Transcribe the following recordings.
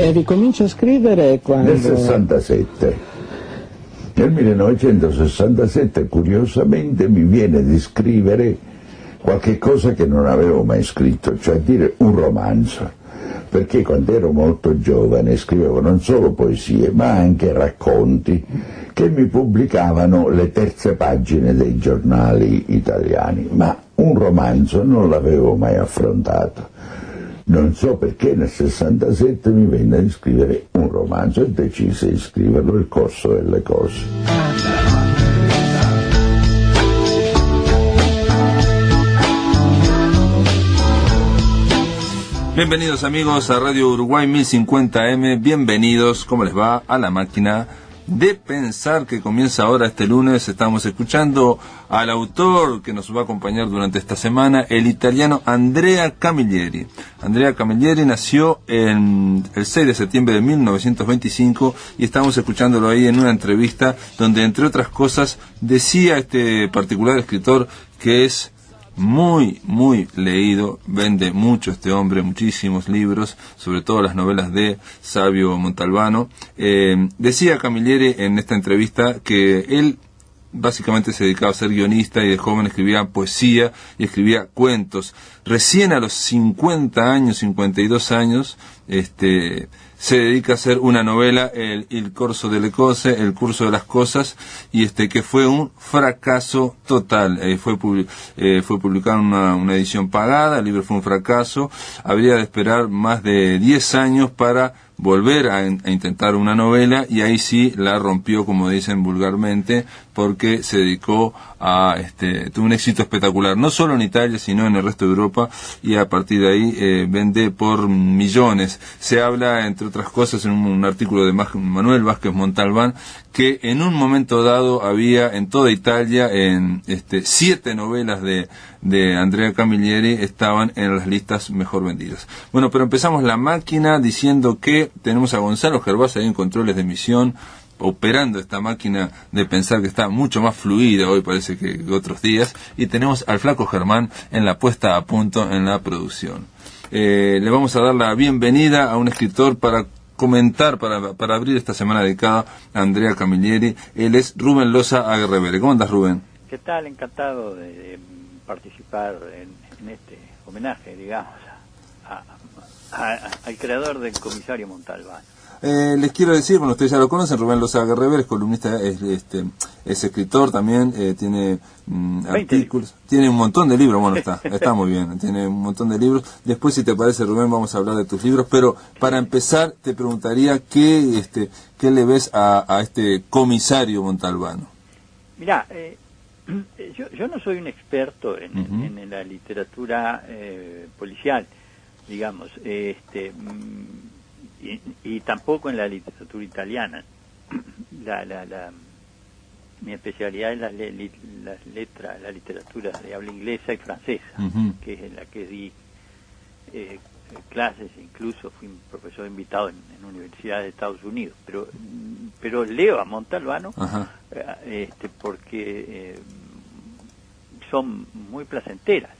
E ricomincio a scrivere quando... Nel 67. Nel 1967, curiosamente, mi viene di scrivere qualche cosa che non avevo mai scritto, cioè dire un romanzo. Perché quando ero molto giovane scrivevo non solo poesie, ma anche racconti che mi pubblicavano le terze pagine dei giornali italiani, ma un romanzo non l'avevo mai affrontato. Non so perché nel 67 mi venne di scrivere un romanzo e decise di scriverlo, Il corso delle cose. Bienvenidos amigos a Radio Uruguay 1050M, bienvenidos, ¿cómo les va? A la máquina de pensar que comienza ahora este lunes. Estamos escuchando al autor que nos va a acompañar durante esta semana, el italiano Andrea Camilleri. Andrea Camilleri nació el 6 de septiembre de 1925 y estamos escuchándolo ahí en una entrevista donde, entre otras cosas, decía este particular escritor que es muy leído, vende mucho este hombre, muchísimos libros, sobre todo las novelas de Savio Montalbano. Decía Camilleri en esta entrevista que él básicamente se dedicaba a ser guionista y de joven escribía poesía y escribía cuentos. Recién a los 50 años, 52 años, se dedica a hacer una novela, el corso delle cose, el curso de las cosas, y que fue un fracaso total. Fue publicado en una edición pagada, el libro fue un fracaso. Habría de esperar más de 10 años para volver a intentar una novela, y ahí sí la rompió, como dicen vulgarmente, porque se dedicó a tuvo un éxito espectacular, no solo en Italia sino en el resto de Europa, y a partir de ahí vende por millones. Se habla, entre otras cosas, en un artículo de Manuel Vázquez Montalbán, que en un momento dado había en toda Italia 7 novelas de Andrea Camilleri estaban en las listas mejor vendidas. Bueno, pero empezamos la máquina diciendo que tenemos a Gonzalo Gervás ahí en controles de emisión, operando esta máquina de pensar que está mucho más fluida hoy, parece, que otros días, y tenemos al Flaco Germán en la puesta a punto en la producción. Le vamos a dar la bienvenida a un escritor para comentar, para abrir esta semana dedicada a Andrea Camilleri. Él es Rubén Loza Aguerrevere. ¿Cómo andas, Rubén? ¿Qué tal? Encantado de participar en este homenaje, digamos, al creador del Comisario Montalbán. Les quiero decir, bueno, ustedes ya lo conocen, Rubén Loza Aguerrevere es columnista, es escritor también, tiene artículos, tiene un montón de libros, bueno, está muy bien, tiene un montón de libros. Después, si te parece, Rubén, vamos a hablar de tus libros, pero para empezar te preguntaría qué le ves a este Comisario Montalbano. Mirá, yo no soy un experto en la literatura policial, digamos, y tampoco en la literatura italiana. Mi especialidad es la literatura de habla inglesa y francesa, que es en la que di clases, incluso fui un profesor invitado en universidades de Estados Unidos, pero leo a Montalbano porque son muy placenteras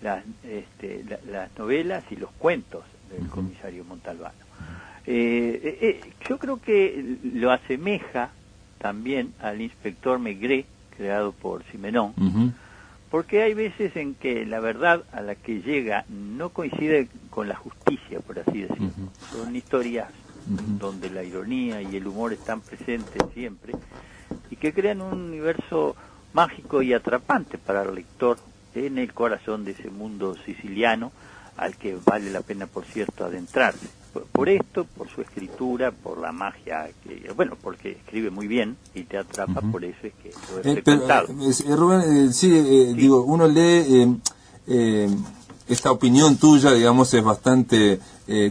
las novelas y los cuentos del Comisario Montalbano. Yo creo que lo asemeja también al Inspector Maigret, creado por Simenon, porque hay veces en que la verdad a la que llega no coincide con la justicia, por así decirlo. Son historias donde la ironía y el humor están presentes siempre, y que crean un universo mágico y atrapante para el lector en el corazón de ese mundo siciliano, al que vale la pena, por cierto, adentrarse. Por esto, por su escritura, por la magia, porque escribe muy bien y te atrapa, por eso es que lo he frecuentado. Rubén, digo, uno lee esta opinión tuya, digamos, es bastante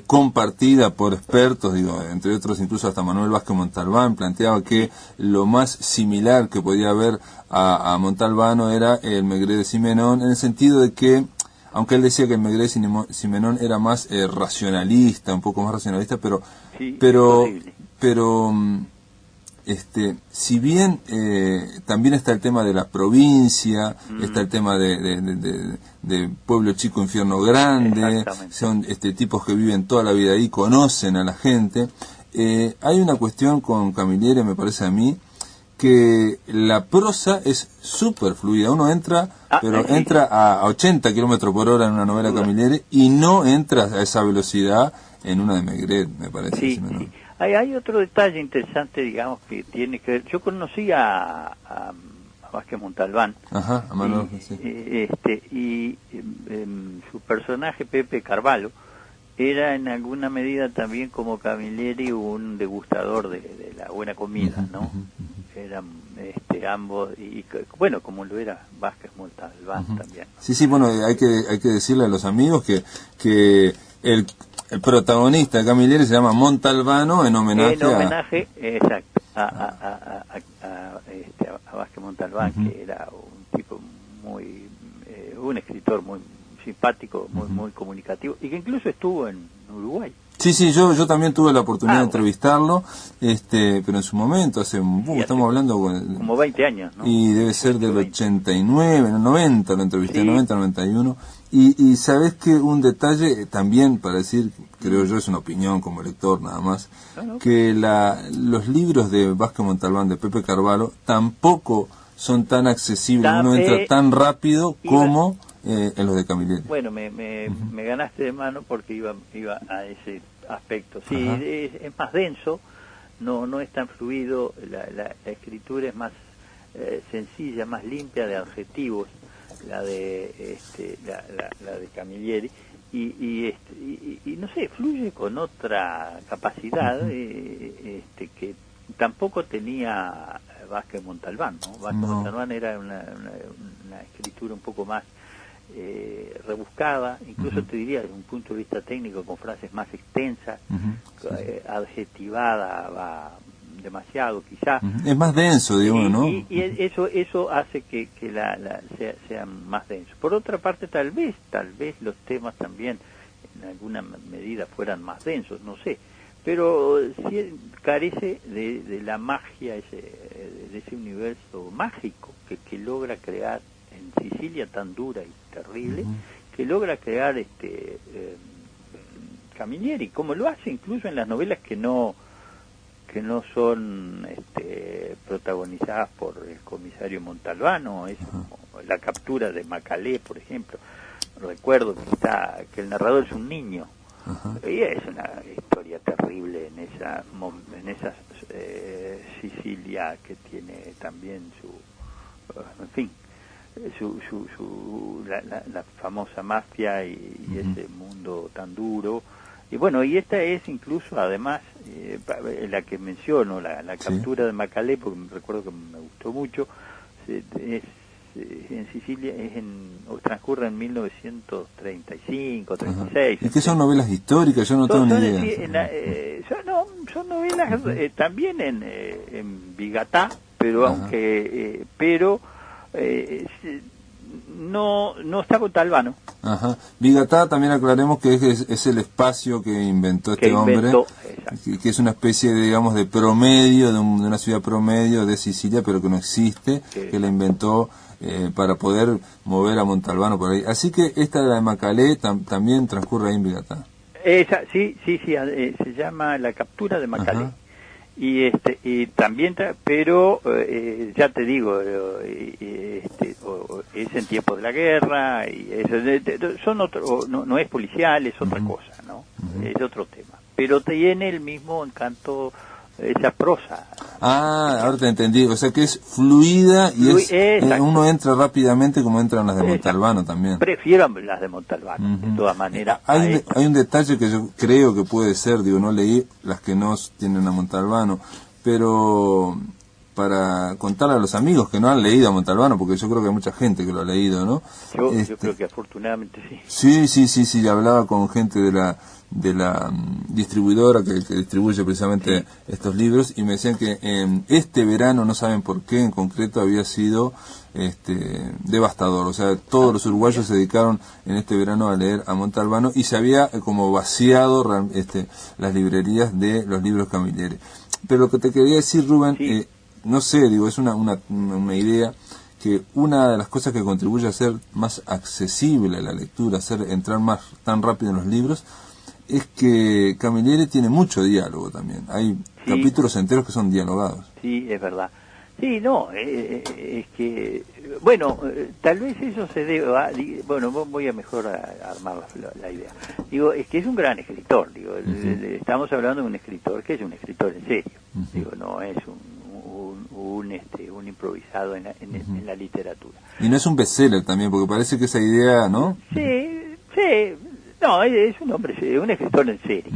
compartida por expertos, digo, entre otros incluso hasta Manuel Vázquez Montalbán planteaba que lo más similar que podía haber a Montalbano era el Maigret de Simenon, en el sentido de que, aunque él decía que el Maigret de Simenon era más racionalista, un poco más racionalista, pero si bien también está el tema de la provincia, está el tema de pueblo chico, infierno grande, son tipos que viven toda la vida ahí, conocen a la gente. Hay una cuestión con Camilleri, me parece a mí, que la prosa es súper fluida. Uno entra, entra a 80 kilómetros por hora en una novela de Camilleri y no entra a esa velocidad en una de Maigret, me parece. Sí. Hay otro detalle interesante, digamos, que tiene que ver. Yo conocí a Vázquez Montalbán. Ajá, a Manuel, y su personaje, Pepe Carvalho, era en alguna medida también como Camilleri un degustador de la buena comida, ¿no? Eran ambos, y bueno, como lo era Vázquez Montalbán también. Sí, bueno, hay que decirle a los amigos que el protagonista de Camilleri se llama Montalbano en homenaje exacto, a Vázquez Montalbán, que era un tipo un escritor muy simpático, muy comunicativo, y que incluso estuvo en Uruguay. Sí, yo también tuve la oportunidad de entrevistarlo, pero en su momento, estamos hablando... como 20 años, ¿no? Y debe ser del 89, 90, lo entrevisté, 90, 91. Y sabés que un detalle también, para decir, creo yo, es una opinión como lector nada más, que los libros de Vázquez Montalbán, de Pepe Carvalho, tampoco son tan accesibles, uno entra tan rápido como... en los de Camilleri. Bueno, me ganaste de mano porque iba a ese aspecto. Sí, es más denso, no es tan fluido, la escritura es más sencilla, más limpia de adjetivos, la de la de Camilleri, y no sé, fluye con otra capacidad que tampoco tenía Vázquez Montalbán, ¿no? Vázquez Montalbán era una escritura un poco más rebuscada, incluso te diría desde un punto de vista técnico, con frases más extensas, adjetivada va demasiado quizá. Es más denso, digo, ¿no? Y eso hace que sea más denso. Por otra parte, tal vez los temas también en alguna medida fueran más densos, no sé, pero sí carece de la magia, de ese universo mágico que logra crear en Sicilia, tan dura y terrible, que logra crear Camilleri, como lo hace incluso en las novelas que no son protagonizadas por el comisario Montalbano, como La captura de Macalé, por ejemplo. Recuerdo que el narrador es un niño, y es una historia terrible en esa Sicilia que tiene también en fin, la famosa mafia y ese mundo tan duro. Y bueno, y esta es incluso, además, la que menciono, la captura de Macalé, porque recuerdo que me gustó mucho, en Sicilia, transcurre en 1935, 36. ¿Y qué son novelas históricas? Yo no tengo ni idea. Son novelas también en Vigatá, pero no está Montalbano. Vigatá, también aclaremos que es el espacio que inventó este hombre, que es una especie de, digamos, de promedio, de una ciudad promedio de Sicilia, pero que no existe, que la inventó para poder mover a Montalbano por ahí. Así que esta de la de Macalé también transcurre ahí en Vigatá. Sí, se llama La captura de Macalé. Y también, pero ya te digo, es en tiempo de la guerra, y son no es policial, es otra cosa, ¿no? Es otro tema, pero tiene el mismo encanto, esa prosa. Ahora te entendí, o sea que es fluida y uno entra rápidamente, como entran las de Montalbano también. Prefiero las de Montalbano, de todas maneras. Hay un detalle que yo creo que puede ser, no leí las que no tienen a Montalbano, pero para contarle a los amigos que no han leído a Montalbano, porque yo creo que hay mucha gente que lo ha leído, ¿no? Yo creo que afortunadamente sí. Sí, hablaba con gente de la distribuidora que distribuye precisamente estos libros, y me decían que este verano, no saben por qué en concreto, había sido devastador. O sea, todos los uruguayos se dedicaron en este verano a leer a Montalbano y se había como vaciado las librerías de los libros Camilleri. Pero lo que te quería decir, Rubén, Sí. no sé, digo, es una idea, que una de las cosas que contribuye a hacer más accesible la lectura, hacer entrar más tan rápido en los libros, es que Camilleri tiene mucho diálogo también. Hay Sí. capítulos enteros que son dialogados. Sí, es verdad. Sí, no, es que, bueno, tal vez eso se deba, bueno, voy a mejor armar la idea. Digo, es que es un gran escritor, digo, estamos hablando de un escritor que es un escritor en serio, digo, no es un improvisado en la literatura. Y no es un bestseller también, porque parece que esa idea, ¿no? Sí, sí, no, es un hombre, un escritor en serio,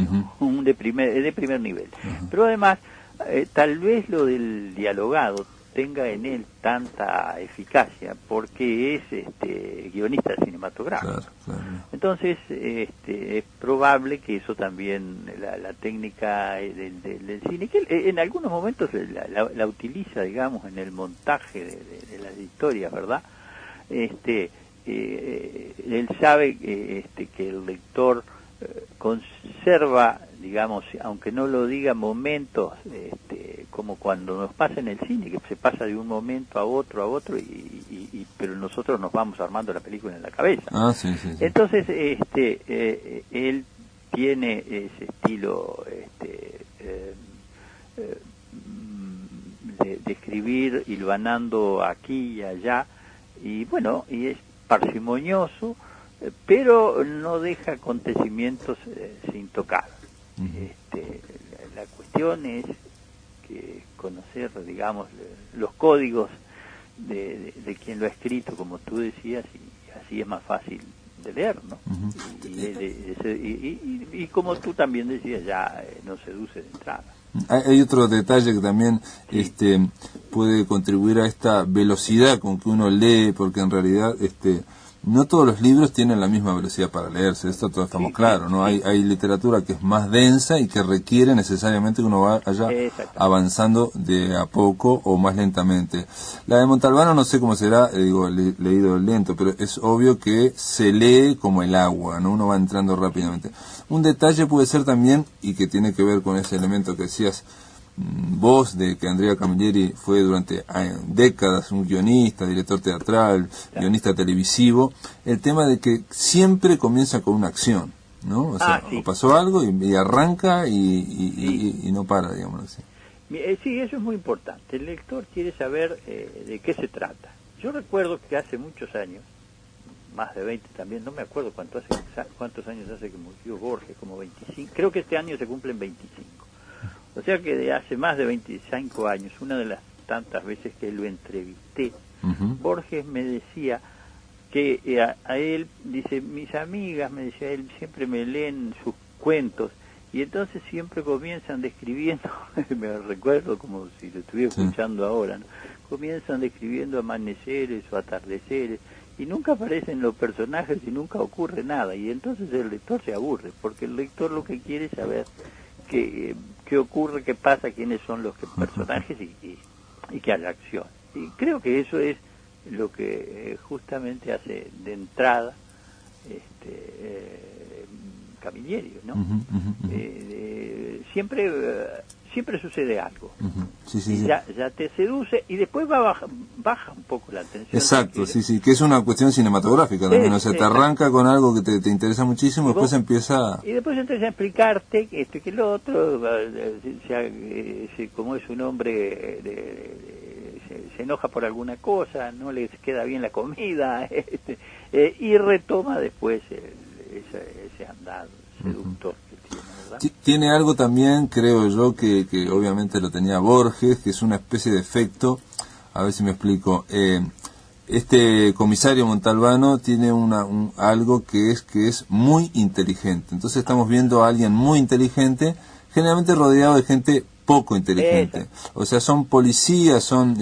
de primer nivel. Pero además, tal vez lo del dialogado tenga en él tanta eficacia porque es guionista cinematográfico. Claro. Entonces, es probable que eso también, la técnica del cine, que él, en algunos momentos la utiliza, digamos, en el montaje de las historias, ¿verdad? Él sabe que el lector conserva, digamos, aunque no lo diga, momentos como cuando nos pasa en el cine, que se pasa de un momento a otro, pero nosotros nos vamos armando la película en la cabeza. Sí. Entonces, él tiene ese estilo de escribir, hilvanando aquí y allá, y bueno, y es parsimonioso, pero no deja acontecimientos sin tocar. La cuestión es que conocer, digamos, los códigos de quien lo ha escrito, como tú decías, y así es más fácil de leer, ¿no? Y como tú también decías, ya no seduce de entrada. Hay otro detalle que también puede contribuir a esta velocidad con que uno lee, porque en realidad no todos los libros tienen la misma velocidad para leerse, esto todos estamos claros, ¿no? Hay literatura que es más densa y que requiere necesariamente que uno vaya avanzando de a poco o más lentamente. La de Montalbano no sé cómo será, leído lento, pero es obvio que se lee como el agua, ¿no? Uno va entrando rápidamente. Un detalle puede ser también, y que tiene que ver con ese elemento que decías vos, de que Andrea Camilleri fue durante décadas un guionista, director teatral, guionista televisivo, el tema de que siempre comienza con una acción, ¿no? O sea, o pasó algo y arranca y no para, digamos así. Sí, eso es muy importante. El lector quiere saber de qué se trata. Yo recuerdo que hace muchos años, más de 20 también, no me acuerdo cuántos años hace que murió Borges, como 25, creo que este año se cumplen 25. O sea que de hace más de 25 años, una de las tantas veces que lo entrevisté, Borges me decía que a él, dice, mis amigas, me decía él, siempre me leen sus cuentos, y entonces siempre comienzan describiendo, me recuerdo como si lo estuviera escuchando ahora, ¿no? Comienzan describiendo amaneceres o atardeceres, y nunca aparecen los personajes y nunca ocurre nada, y entonces el lector se aburre, porque el lector lo que quiere es saber qué ocurre, qué pasa, quiénes son los personajes y que haya acción. Y creo que eso es lo que justamente hace de entrada Camilleri, ¿no? Siempre sucede algo. Ya te seduce y después baja un poco la atención. Exacto, que es una cuestión cinematográfica también. O sea, te arranca con algo que te interesa muchísimo, y después empieza... Y después empieza a explicarte que esto y que lo otro, como es un hombre, se enoja por alguna cosa, no le queda bien la comida, y retoma después ese andar seductor que tiene, ¿verdad? Tiene algo también, creo yo, que obviamente lo tenía Borges, que es una especie de efecto, a ver si me explico. Este comisario Montalbano tiene algo que es muy inteligente. Entonces estamos viendo a alguien muy inteligente, generalmente rodeado de gente poco inteligente. O sea, son policías, son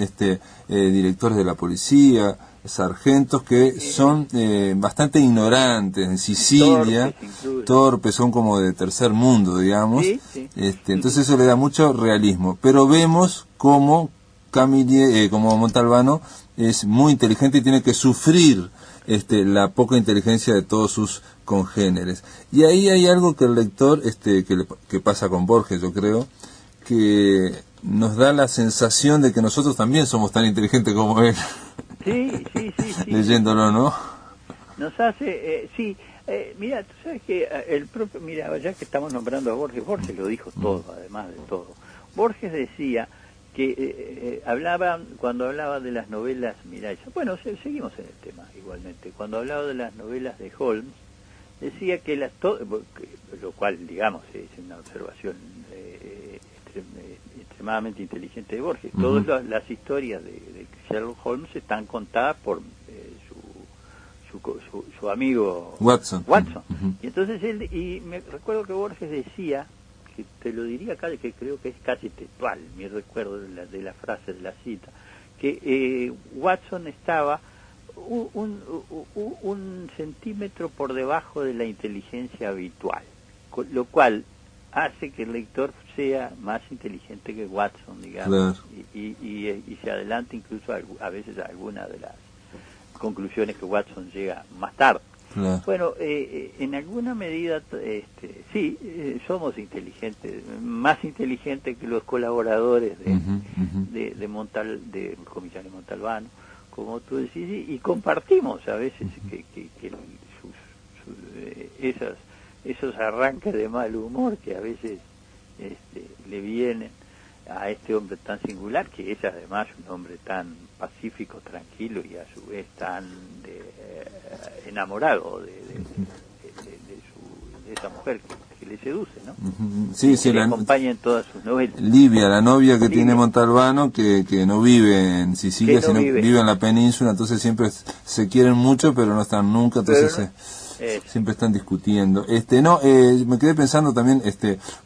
directores de la policía, sargentos que son bastante ignorantes, en Sicilia, torpes, son como de tercer mundo, digamos. Entonces eso le da mucho realismo. Pero vemos como como Montalbano es muy inteligente y tiene que sufrir la poca inteligencia de todos sus congéneres. Y ahí hay algo que el lector, que pasa con Borges, yo creo, que nos da la sensación de que nosotros también somos tan inteligentes como él. Sí. Leyéndolo, ¿no? Nos hace, mira, tú sabes que el propio, mira, ya que estamos nombrando a Borges lo dijo todo, además de todo. Borges decía que cuando hablaba de las novelas, mira, bueno, seguimos en el tema igualmente, cuando hablaba de las novelas de Holmes, decía que lo cual, digamos, es una observación extremadamente inteligente de Borges. Todas las historias de Sherlock Holmes están contadas por su amigo Watson. Y entonces me recuerdo que Borges decía, que te lo diría acá, que creo que es casi textual, mi recuerdo de la frase, de la cita, que Watson estaba un centímetro por debajo de la inteligencia habitual, lo cual hace que el lector sea más inteligente que Watson, digamos, claro. y se adelante incluso a veces a alguna de las conclusiones que Watson llega más tarde. Claro. Bueno, en alguna medida, sí, somos inteligentes, más inteligentes que los colaboradores del comisario Montalbano, como tú decís, y compartimos a veces que esos arranques de mal humor que a veces le vienen a este hombre tan singular, que es además un hombre tan pacífico, tranquilo y a su vez tan enamorado de esa mujer que le seduce, ¿no? Sí, que le acompaña en todas sus novelas. Livia, la novia que tiene Montalbano, que no vive en Sicilia, sino vive en la península, entonces siempre se quieren mucho, pero no están nunca, entonces siempre están discutiendo. Me quedé pensando también,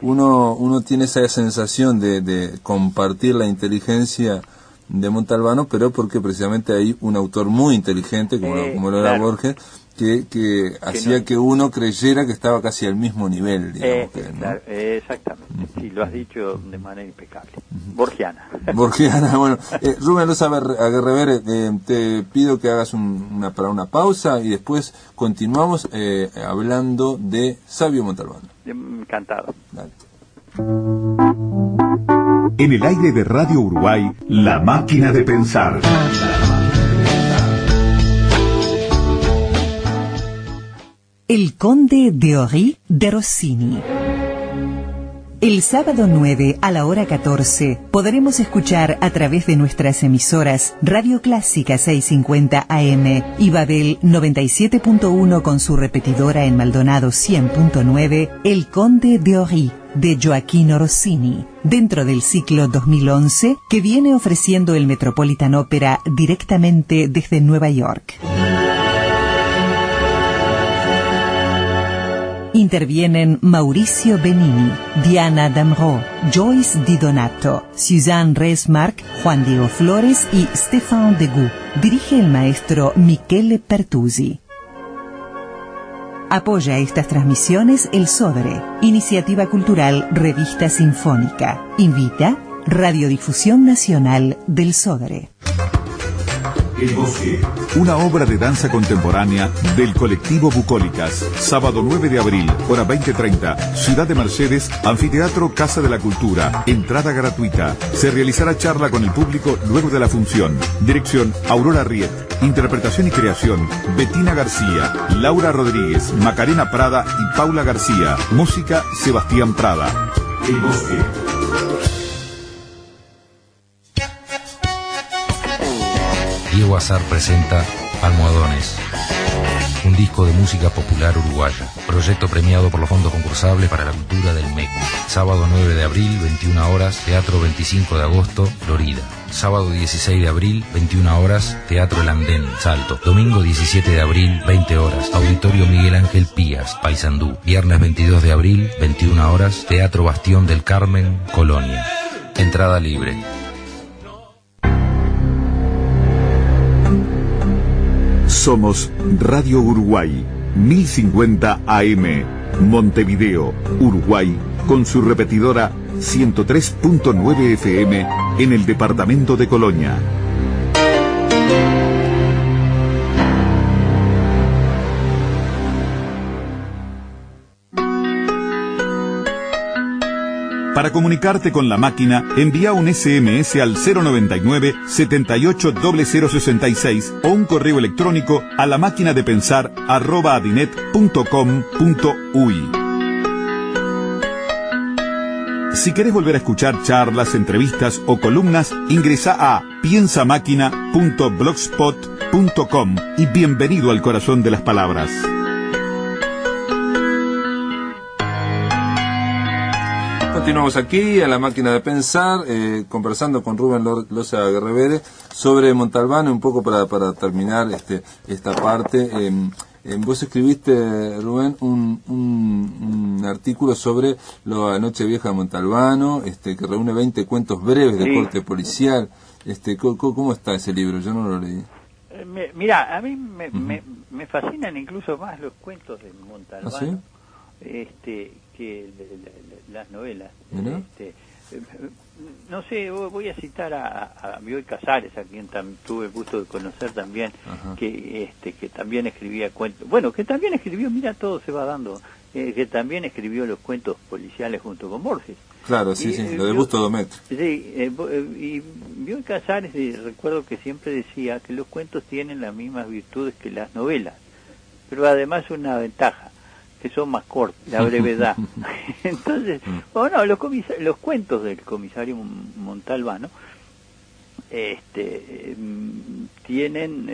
uno tiene esa sensación de compartir la inteligencia de Montalbano, pero porque precisamente hay un autor muy inteligente, como lo era Borges, que hacía que uno creyera que estaba casi al mismo nivel, digamos. Claro, exactamente, sí, lo has dicho de manera impecable. Borgiana, bueno, Rubén Loza Aguerrevere, te pido que hagas para una pausa y después continuamos hablando de Sabio Montalbano. Encantado. Dale. En el aire de Radio Uruguay, La Máquina de Pensar. El Conde de Ory de Rossini. El sábado 9 a la hora 14 podremos escuchar a través de nuestras emisoras Radio Clásica 650 AM y Babel 97.1 con su repetidora en Maldonado 100.9, El Conde de Ory de Gioacchino Rossini, dentro del ciclo 2011 que viene ofreciendo el Metropolitan Opera directamente desde Nueva York. Intervienen Mauricio Benini, Diana Damrau, Joyce Di Donato, Suzanne Reismark, Juan Diego Flores y Stéphane Degout. Dirige el maestro Michele Pertusi. Apoya estas transmisiones el Sodre, Iniciativa Cultural Revista Sinfónica. Invita Radiodifusión Nacional del Sodre. El Bosque, una obra de danza contemporánea del colectivo Bucólicas. Sábado 9 de abril, hora 20:30, Ciudad de Mercedes, Anfiteatro Casa de la Cultura. Entrada gratuita. Se realizará charla con el público luego de la función. Dirección Aurora Riet. Interpretación y creación Bettina García, Laura Rodríguez, Macarena Prada y Paula García. Música Sebastián Prada. El Bosque. Diego Azar presenta Almohadones, un disco de música popular uruguaya, proyecto premiado por los fondos concursables para la cultura del MEC. Sábado 9 de abril, 21 horas, Teatro 25 de agosto, Florida. Sábado 16 de abril, 21 horas, Teatro El Andén, Salto. Domingo 17 de abril, 20 horas, Auditorio Miguel Ángel Pías, Paysandú. Viernes 22 de abril, 21 horas, Teatro Bastión del Carmen, Colonia. Entrada libre. Somos Radio Uruguay, 1050 AM, Montevideo, Uruguay, con su repetidora 103.9 FM en el departamento de Colonia. Para comunicarte con la máquina, envía un SMS al 099 78 0066 o un correo electrónico a lamaquinadepensar@adinet.com.uy. Si querés volver a escuchar charlas, entrevistas o columnas, ingresa a piensamáquina.blogspot.com y bienvenido al corazón de las palabras. Continuamos aquí a la máquina de pensar, conversando con Rubén Loza Guerrevere sobre Montalbano, un poco para terminar esta parte. Vos escribiste, Rubén, un artículo sobre la Nochevieja de Montalbano, que reúne 20 cuentos breves de corte policial. ¿Cómo está ese libro? Yo no lo leí. Mira, a mí me fascinan incluso más los cuentos de Montalbano. ¿Ah, sí? Que las novelas. No sé, voy a citar a Bioy Casares, a quien tuve el gusto de conocer también, que también escribía cuentos, bueno, que también escribió, mira, todo se va dando, que también escribió los cuentos policiales junto con Borges. Claro, sí, lo de Busto Domet. Sí, y Bioy Casares, recuerdo que siempre decía que los cuentos tienen las mismas virtudes que las novelas, pero además una ventaja, que son más cortos, la brevedad. Entonces, bueno, los cuentos del comisario Montalbano tienen,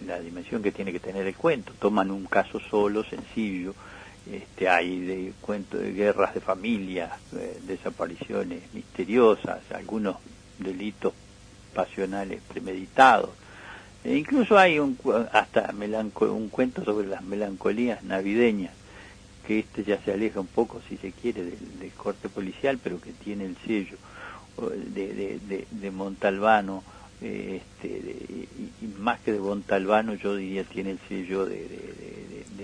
la dimensión que tiene que tener el cuento. Toman un caso solo, sencillo, hay de cuentos de guerras de familia, desapariciones misteriosas, algunos delitos pasionales premeditados. Incluso hay un cuento sobre las melancolías navideñas, que ya se aleja un poco, si se quiere, del corte policial, pero que tiene el sello de Montalbano, y más que de Montalbano, yo diría tiene el sello de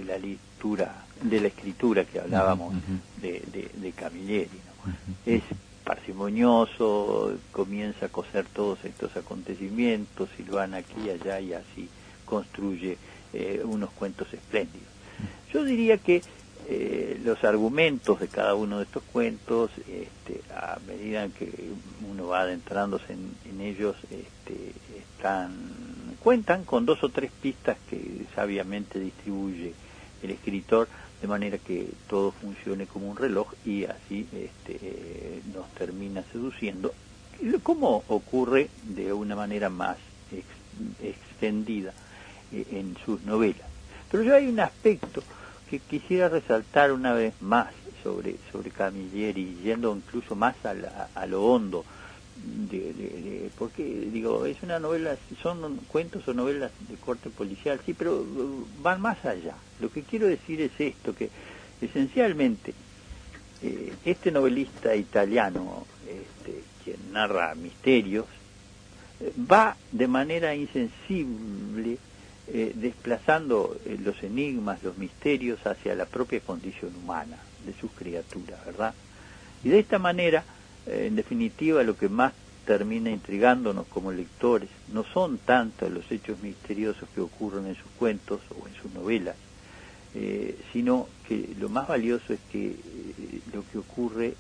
la lectura, de la escritura que hablábamos de Camilleri, ¿no? Es parsimonioso, comienza a coser todos estos acontecimientos y lo van aquí y allá y así construye unos cuentos espléndidos. Yo diría que los argumentos de cada uno de estos cuentos, a medida que uno va adentrándose en ellos, cuentan con 2 o 3 pistas que sabiamente distribuye el escritor, de manera que todo funcione como un reloj y así nos termina seduciendo, como ocurre de una manera más extendida en sus novelas. Pero yo hay un aspecto que quisiera resaltar una vez más sobre Camilleri, yendo incluso más a lo hondo, porque digo, es una novela, son cuentos o novelas de corte policial, sí, pero van más allá. Lo que quiero decir es esto, que esencialmente este novelista italiano, quien narra misterios, va de manera insensible desplazando los enigmas, los misterios hacia la propia condición humana de sus criaturas, ¿verdad? Y de esta manera, en definitiva, lo que más termina intrigándonos como lectores no son tanto los hechos misteriosos que ocurren en sus cuentos o en sus novelas, sino que lo más valioso es que lo que ocurre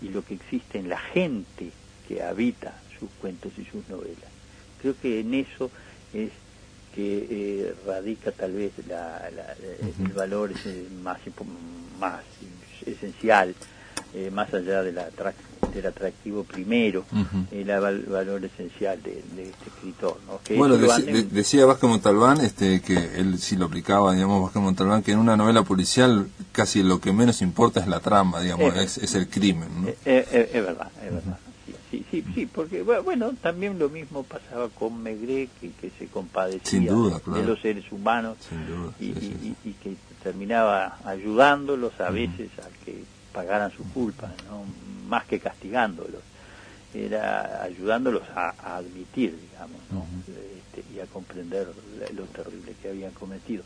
y lo que existe en la gente que habita sus cuentos y sus novelas. Creo que en eso es que radica tal vez el valor más esencial, más allá del atractivo primero, el valor esencial de este escritor, ¿no? Que bueno, decía Vázquez Montalbán, que él sí lo aplicaba, digamos, Vázquez Montalbán, que en una novela policial casi lo que menos importa es la trama, digamos, es el crimen, ¿no? Es verdad, es verdad. Sí, porque bueno, también lo mismo pasaba con Maigret, que se compadecía sin duda, claro, de los seres humanos, sin duda, y que terminaba ayudándolos a veces a que pagaran sus culpas, ¿no? Más que castigándolos, era ayudándolos a admitir, digamos, ¿no? Y a comprender lo terrible que habían cometido.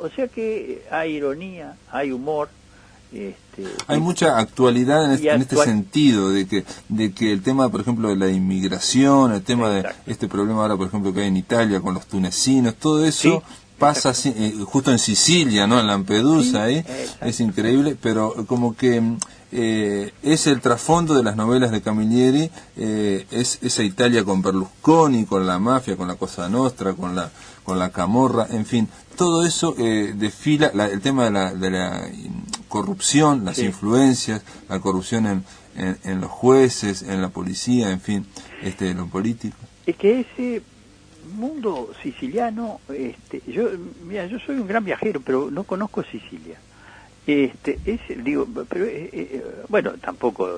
O sea que hay ironía, hay humor. Hay mucha actualidad en este sentido de que el tema, por ejemplo, de la inmigración, el tema de este problema ahora, por ejemplo, que hay en Italia con los tunecinos, todo eso pasa justo en Sicilia, ¿no? En Lampedusa, ahí, es increíble, pero como que es el trasfondo de las novelas de Camilleri, es esa Italia con Berlusconi, con la mafia, con la Cosa Nostra, con la Camorra, en fin, todo eso desfila, el tema de la corrupción, las influencias, la corrupción en los jueces, en la policía, en fin, en los políticos. Es que ese mundo siciliano, yo soy un gran viajero, pero no conozco Sicilia. Bueno, tampoco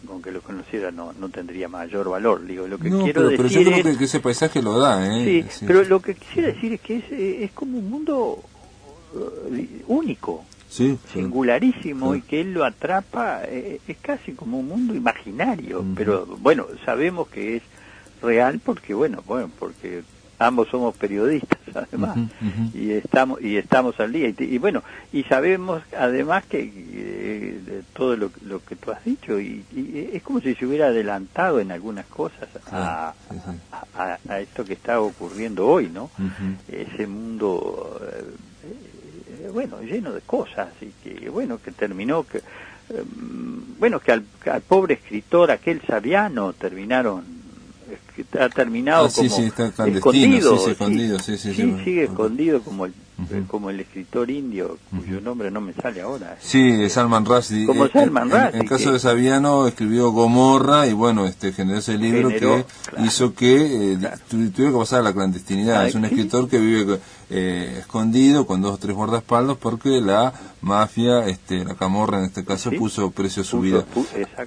con que lo conociera no tendría mayor valor. Digo, lo que quiero decir pero yo creo que ese paisaje lo da, Sí, pero lo que quisiera decir es que es como un mundo único. Sí, singularísimo, y que él lo atrapa, es casi como un mundo imaginario, pero bueno, sabemos que es real porque porque ambos somos periodistas además, y estamos al día, y bueno, y sabemos además que todo lo que tú has dicho, y es como si se hubiera adelantado en algunas cosas a esto que está ocurriendo hoy, ¿no? Ese mundo lleno de cosas, y que terminó que al pobre escritor aquel Saviano ha terminado como escondido, sigue escondido como el escritor indio cuyo nombre no me sale ahora. Sí, Salman Rushdie. Como Salman Rushdie. En caso de Saviano escribió Gomorra y generó ese libro que hizo que tuviera que pasar a la clandestinidad. Es un escritor que vive escondido con 2 o 3 guardaespaldas porque la mafia, la Camorra en este caso, puso precio a su vida.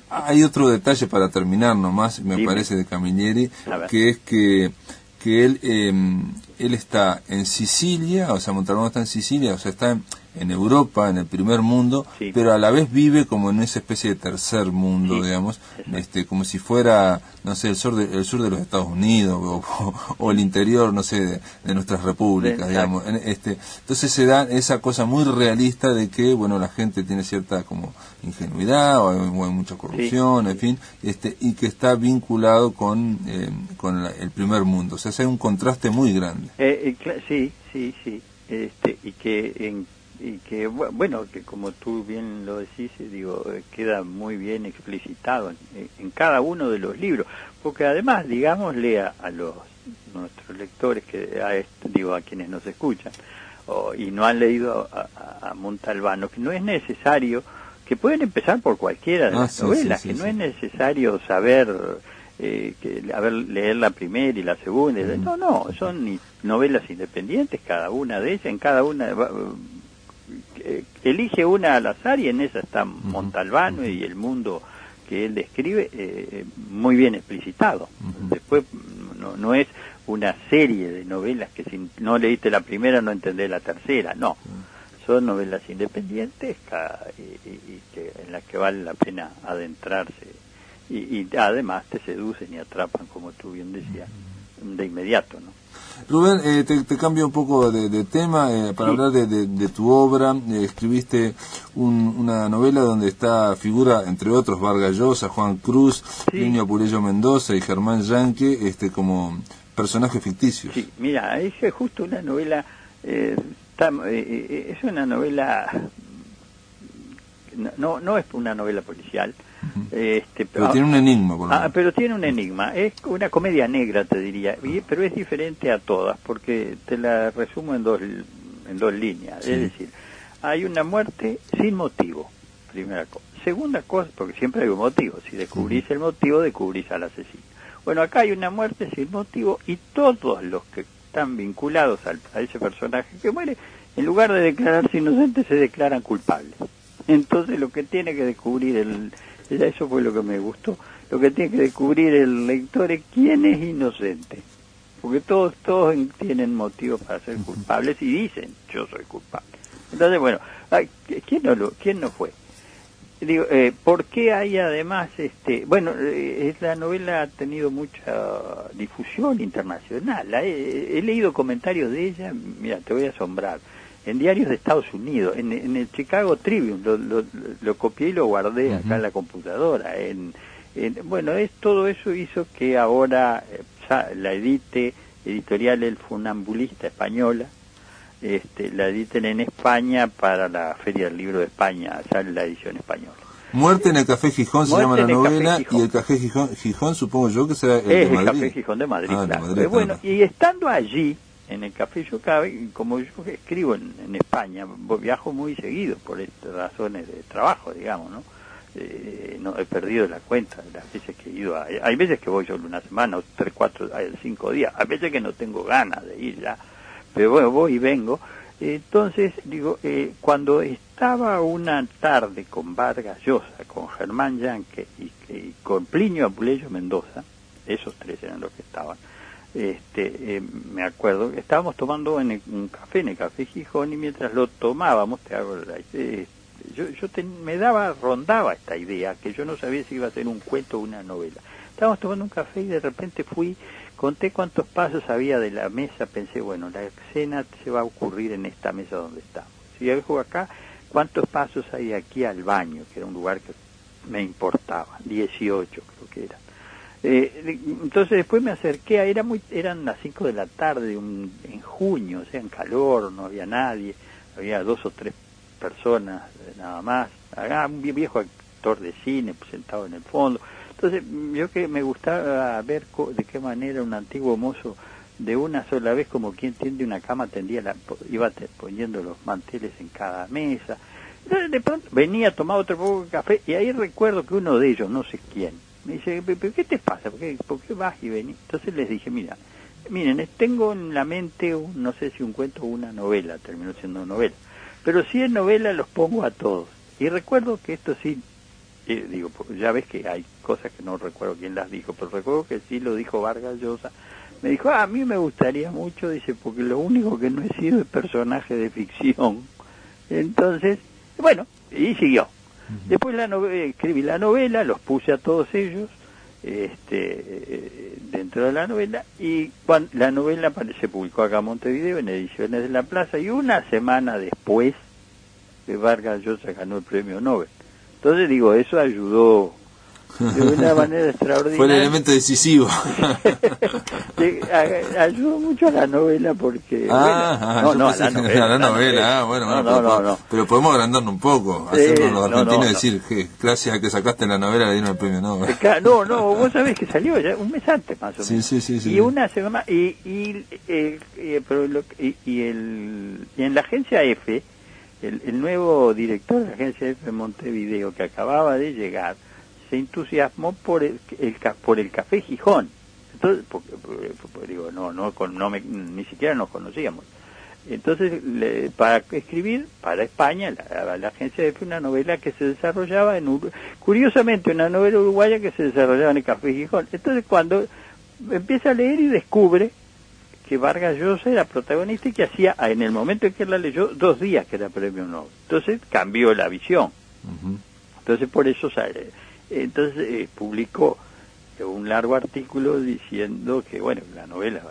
Hay otro detalle para terminar nomás, me parece, de Camilleri, que es que él está en Sicilia, o sea, Montalbano está en Sicilia, o sea, está en Europa, en el primer mundo, pero a la vez vive como en esa especie de tercer mundo, digamos, como si fuera, no sé, el sur de los Estados Unidos, o el interior, no sé, de nuestras repúblicas, digamos. Entonces se da esa cosa muy realista de que, la gente tiene cierta como ingenuidad, o hay mucha corrupción, en fin, y que está vinculado con el primer mundo. O sea, hay un contraste muy grande. Sí. Y que como tú bien lo decís, queda muy bien explicitado en cada uno de los libros, porque además, digámosle a nuestros lectores, a quienes nos escuchan, y no han leído a Montalbano, que no es necesario, que pueden empezar por cualquiera de las novelas, que no es necesario saber, leer la primera y la segunda, no, son novelas independientes, cada una de ellas, en cada una elige una al azar, y en esa está Montalbano y el mundo que él describe muy bien explicitado. Después no es una serie de novelas que si no leíste la primera no entendés la tercera, no. Son novelas independientes en las que vale la pena adentrarse, y además te seducen y atrapan, como tú bien decías, de inmediato, ¿no? Rubén, te cambio un poco de tema para hablar de tu obra. Escribiste una novela donde figura, entre otros, Vargas Llosa, Juan Cruz, Niño Puleyo Mendoza y Germán Yanque, como personajes ficticios. Sí, mira, es justo una novela, es una novela, no es una novela policial. Pero tiene un enigma, por lo menos. Pero tiene un enigma, es una comedia negra, te diría, pero es diferente a todas, porque te la resumo en dos líneas. Es decir, hay una muerte sin motivo, primera cosa. Segunda cosa, porque siempre hay un motivo, si descubrís el motivo, descubrís al asesino. Bueno, acá hay una muerte sin motivo, y todos los que están vinculados a ese personaje que muere, en lugar de declararse inocentes, se declaran culpables. Entonces lo que tiene que descubrir eso fue lo que me gustó, lo que tiene que descubrir el lector es quién es inocente, porque todos tienen motivos para ser culpables y dicen yo soy culpable. Entonces, ¿quién no fue? Digo, ¿por qué hay además la novela ha tenido mucha difusión internacional? He leído comentarios de ella, mira, te voy a asombrar, en diarios de Estados Unidos, en el Chicago Tribune, lo copié y lo guardé acá en la computadora. Todo eso hizo que ahora la editorial El Funambulista española, la editen en España para la Feria del Libro de España, ya en la edición española. Muerte en el Café Gijón se llama la novela, y el Café Gijón supongo yo que será el de Madrid. Es el Café Gijón de Madrid, claro. De Madrid, bueno, y estando allí, en el Café Yocabe, como yo escribo en España, viajo muy seguido por estas razones de trabajo, digamos, ¿no? No he perdido la cuenta de las veces que he ido. Hay veces que voy solo una semana, 3, 4, 5 días. Hay veces que no tengo ganas de ir ya, pero bueno, voy y vengo. Entonces, digo, cuando estaba una tarde con Vargas Llosa, con Germán Yanque y con Plinio Apuleyo Mendoza, esos tres eran los que estaban, me acuerdo que estábamos tomando un café en el Café Gijón, y mientras lo tomábamos, rondaba esta idea, que yo no sabía si iba a ser un cuento o una novela. Estábamos tomando un café y de repente conté cuántos pasos había de la mesa, pensé, bueno, la escena se va a ocurrir en esta mesa donde estamos. Si dejo acá, ¿cuántos pasos hay de aquí al baño? Que era un lugar que me importaba, 18 creo que era. Entonces después me acerqué, eran las 5 de la tarde, en junio, o sea, en calor, no había nadie, había 2 o 3 personas nada más, un viejo actor de cine sentado en el fondo. Entonces yo que me gustaba ver de qué manera un antiguo mozo de una sola vez, como quien tiende una cama, iba poniendo los manteles en cada mesa. Entonces de pronto venía a tomar otro poco de café, y ahí recuerdo que uno de ellos, no sé quién, me dice, ¿pero qué te pasa? ¿Por qué vas y venís? Entonces les dije, miren, tengo en la mente, no sé si un cuento o una novela, terminó siendo novela, pero si es novela los pongo a todos. Y recuerdo que esto sí, digo, ya ves que hay cosas que no recuerdo quién las dijo, pero recuerdo que sí lo dijo Vargas Llosa. Me dijo, a mí me gustaría mucho, dice, porque lo único que no he sido es personaje de ficción. Entonces, bueno, y siguió. Después escribí la novela, los puse a todos ellos dentro de la novela, y cuando la novela se publicó acá en Montevideo en Ediciones de la Plaza, y una semana después Vargas Llosa ganó el premio Nobel. Entonces digo, eso ayudó de una manera extraordinaria. Fue el elemento decisivo. Ayudó mucho a la novela porque... no, pero podemos agrandarlo un poco, hacerlo los argentinos, decir que gracias a que sacaste la novela le dieron el premio Nobel. Vos sabés que salió ya un mes antes más o menos. Sí. Y una semana, y en la agencia F, el nuevo director de la agencia F de Montevideo, que acababa de llegar, se entusiasmó por el Café Gijón. Entonces, porque digo, ni siquiera nos conocíamos. Entonces, para escribir para España, la agencia F, una novela que se desarrollaba curiosamente, una novela uruguaya que se desarrollaba en el Café Gijón. Entonces, cuando empieza a leer y descubre que Vargas Llosa era protagonista, y que hacía, en el momento en que la leyó, 2 días que era premio Nobel. Entonces cambió la visión. Entonces por eso publicó un largo artículo diciendo que, bueno, la novela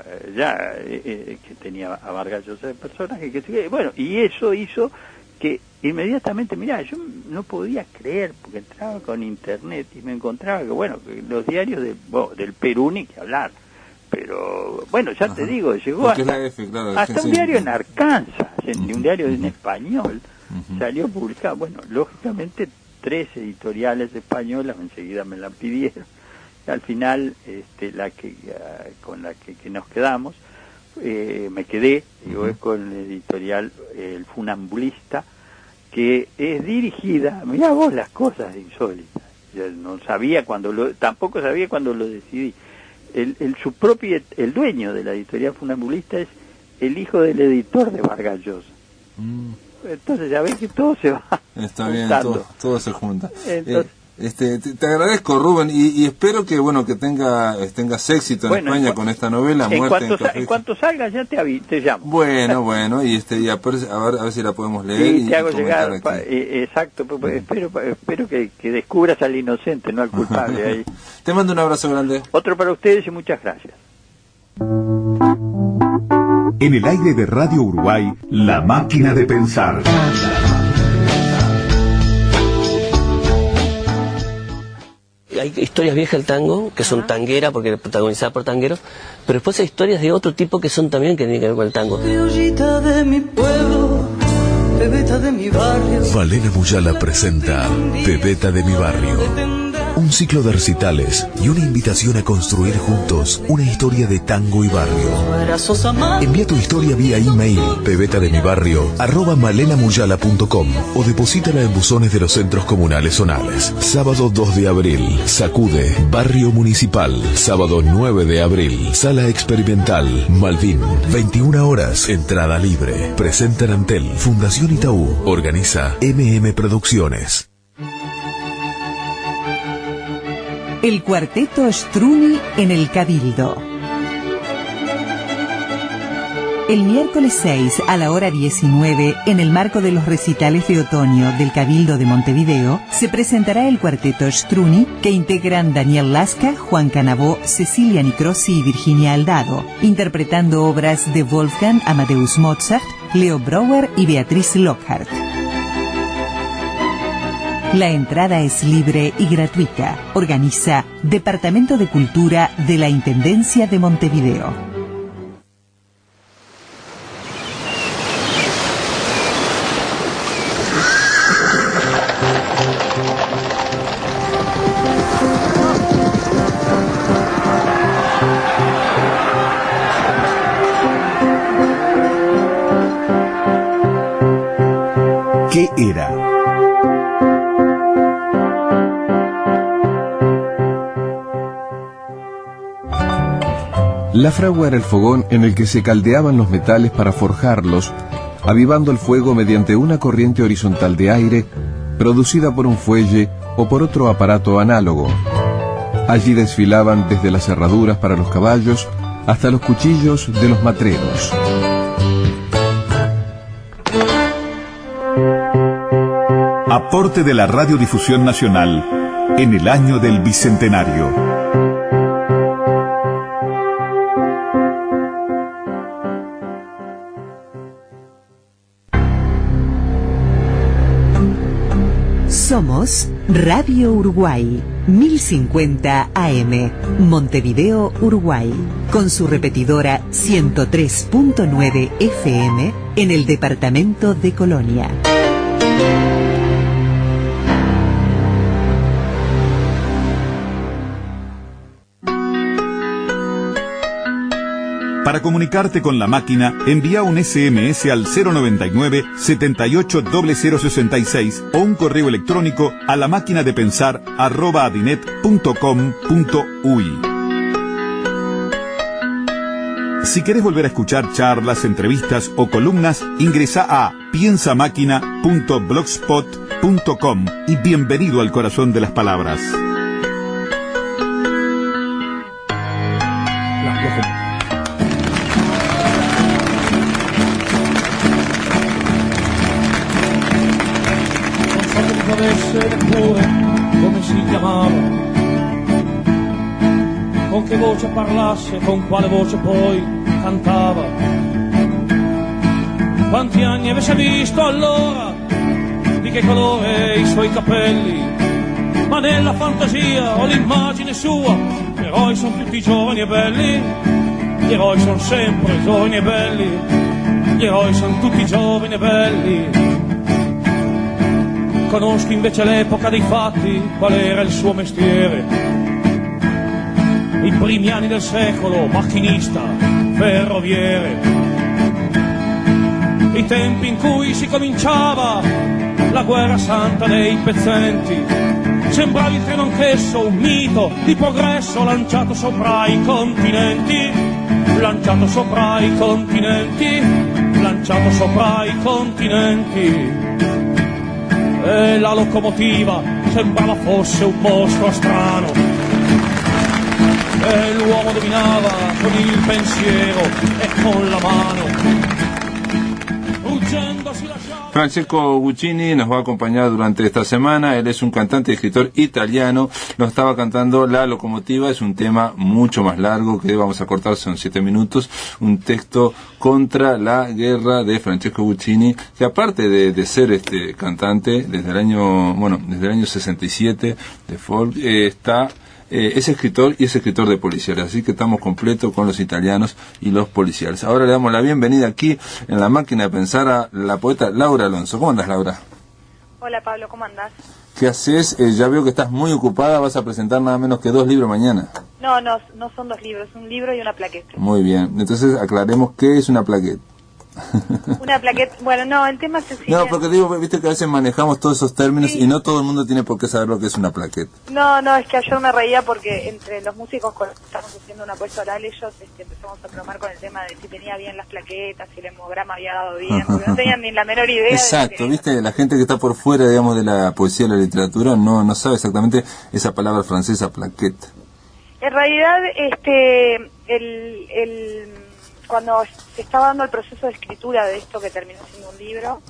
que tenía a Vargas Llosa de personaje, bueno, y eso hizo que inmediatamente, yo no podía creer, porque entraba con internet y me encontraba que, bueno, que los diarios del Perú ni que hablar. Pero, bueno, ya te digo, llegó hasta un diario en Arkansas, un diario en español, salió publicado. Bueno, lógicamente 3 editoriales españolas enseguida me la pidieron. Al final, con la que nos quedamos, me quedé, es con la editorial El Funambulista, que es dirigida, mirá vos las cosas insólitas. Yo no sabía tampoco sabía cuando lo decidí. El dueño de la editorial Funambulista es el hijo del editor de Vargas Llosa. Entonces ya ves que todo se va. Está juntando. Bien, todo se junta. Entonces, te agradezco, Rubén, y espero que tengas éxito en España con esta novela, en cuanto salga ya te llamo. Bueno, y a ver si la podemos leer. Sí, te hago llegar, exacto, espero que descubras al inocente, no al culpable ahí. Te mando un abrazo grande. Otro para ustedes y muchas gracias. En el aire de Radio Uruguay, La Máquina de Pensar. hay historias viejas del tango, que son tangueras, porque protagonizadas por tangueros, pero después hay historias de otro tipo que son también que tienen que ver con el tango. Criollita de mi pueblo, pebeta de mi barrio. Malena Muyala presenta Pebeta de mi barrio. Un ciclo de recitales y una invitación a construir juntos una historia de tango y barrio. Envía tu historia vía email pebetademibarrio@malenamuyala.com o deposítala en buzones de los centros comunales zonales. Sábado 2 de abril, Sacude, Barrio Municipal. Sábado 9 de abril, Sala Experimental, Malvin. 21 horas, entrada libre. Presenta Antel, Fundación Itaú. Organiza MM Producciones. El cuarteto Struni en el Cabildo. El miércoles 6 a la hora 19, en el marco de los recitales de otoño del Cabildo de Montevideo, se presentará el cuarteto Struni, que integran Daniel Lasca, Juan Canabó, Cecilia Nicrosi y Virginia Aldado, interpretando obras de Wolfgang Amadeus Mozart, Leo Brouwer y Beatriz Lockhart. La entrada es libre y gratuita. Organiza Departamento de Cultura de la Intendencia de Montevideo. ¿Qué era? La fragua era el fogón en el que se caldeaban los metales para forjarlos, avivando el fuego mediante una corriente horizontal de aire producida por un fuelle o por otro aparato análogo. Allí desfilaban desde las herraduras para los caballos hasta los cuchillos de los matreros. Aporte de la Radiodifusión Nacional en el año del Bicentenario. Somos Radio Uruguay, 1050 AM, Montevideo, Uruguay, con su repetidora 103.9 FM en el departamento de Colonia. Para comunicarte con la máquina, envía un SMS al 099 780066 o un correo electrónico a la máquina de pensar @adinet.com.uy. Si querés volver a escuchar charlas, entrevistas o columnas, ingresa a piensamáquina.blogspot.com y bienvenido al corazón de las palabras. Neppure come si chiamava, con che voce parlasse, con quale voce poi cantava, quanti anni avesse visto allora, di che colore i suoi capelli, ma nella fantasia ho l'immagine sua, gli eroi sono tutti giovani e belli, gli eroi sono sempre giovani e belli, gli eroi sono tutti giovani e belli. Conosco invece l'epoca dei fatti, qual era il suo mestiere. I primi anni del secolo, macchinista, ferroviere. I tempi in cui si cominciava la guerra santa dei pezzenti. Sembrava il treno anch'esso un mito di progresso lanciato sopra i continenti. Lanciato sopra i continenti. Lanciato sopra i continenti. E la locomotiva sembrava fosse un mostro strano e l'uomo dominava con il pensiero e con la mano. Francesco Guccini nos va a acompañar durante esta semana. Él es un cantante y escritor italiano. Nos estaba cantando La Locomotiva. Es un tema mucho más largo que vamos a cortar, son 7 minutos. Un texto contra la guerra de Francesco Guccini, que aparte de ser cantante desde el año 67 de folk, es escritor y es escritor de policiales, así que estamos completos con los italianos y los policiales. Ahora le damos la bienvenida aquí en la máquina de pensar a la poeta Laura Alonso. ¿Cómo andas, Laura? Hola, Pablo, ¿cómo andás? ¿Qué haces? Ya veo que estás muy ocupada, vas a presentar nada menos que 2 libros mañana. No son 2 libros, un libro y una plaqueta. Muy bien, entonces aclaremos qué es una plaqueta. Una plaqueta, bueno, no, el tema es No, porque digo, viste que a veces manejamos todos esos términos y no todo el mundo tiene por qué saber lo que es una plaqueta. No, es que ayer me reía porque entre los músicos con los que estamos haciendo una apuesta oral, ellos empezamos a bromar con el tema de si tenía bien las plaquetas, si el hemograma había dado bien, porque no tenían ni la menor idea. Exacto, viste, la gente que está por fuera, digamos, de la poesía y la literatura no sabe exactamente esa palabra francesa, plaqueta. En realidad, cuando se estaba dando el proceso de escritura de esto que terminó siendo un libro,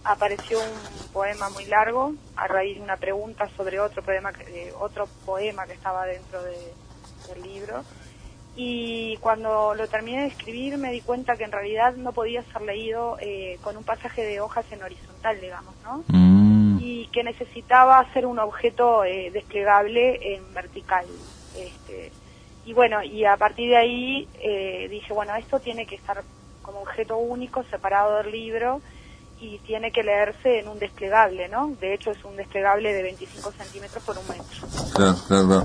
apareció un poema muy largo a raíz de una pregunta sobre otro poema que estaba dentro del libro, y cuando lo terminé de escribir me di cuenta que en realidad no podía ser leído con un pasaje de hojas en horizontal, digamos, ¿no? Y que necesitaba ser un objeto desplegable en vertical. Y bueno, y a partir de ahí dije, bueno, esto tiene que estar como objeto único, separado del libro, y tiene que leerse en un desplegable, ¿no? De hecho, es un desplegable de 25 centímetros por 1 metro. Claro.